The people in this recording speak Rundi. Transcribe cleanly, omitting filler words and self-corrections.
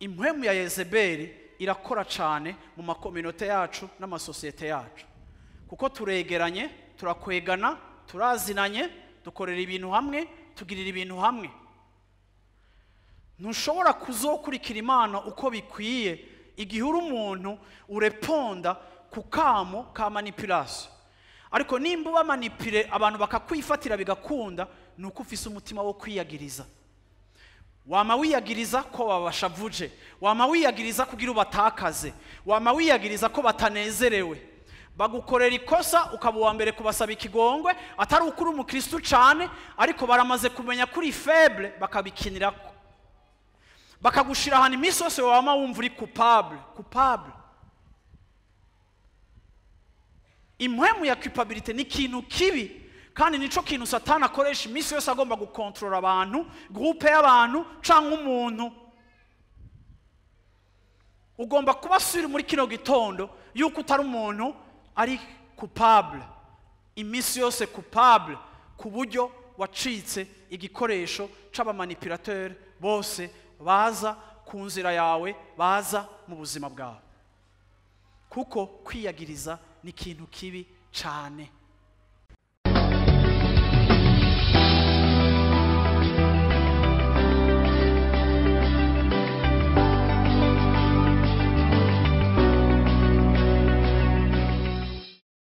impwemu ya Yezebeli irakora cyane mu makominote yacu n'amasosiyete yacu, kuko turegeranye, turakwegana, turazinanye, dukorera ibintu hamwe, tugirira ibintu hamwe. Ntushobora kuzokurikira Imana uko bikwiye igihe uri umuntu ureponda ku kamo ka manipulation. Ariko nimba bamanipire abantu bakakwifatira bigakunda, nuko ufise umutima wo kwiyagiriza. Wama wiyagiriza ko babashavuje, wama wiyagiriza kugira ubatakaze, wama wiyagiriza ko batanezerewe. Bagukorera ikosa ukaba uwa mbere kubasaba ikigongwe, atari ukuri umukristo cyane, ariko baramaze kumenya kuri faible bakabikinirako. Bakagushira ahantu iminsi yose wama wumva uri coupable. Impwemu ya culpabilité ni ikintu kibi, kandi nico kintu Satani akoresha iminsi yose agomba gukontrola abantu, groupe y'abantu canke umuntu. Ugomba kubasubira muri kino gitondo yuko utari umuntu ari coupable, iminsi yose coupable, ku buryo wacitse igikoresho c'abamanipulateur bose baza ku nzira yawe, baza mu buzima bwawe. Kuko kwiyagiriza ni ikintu kibi cyane.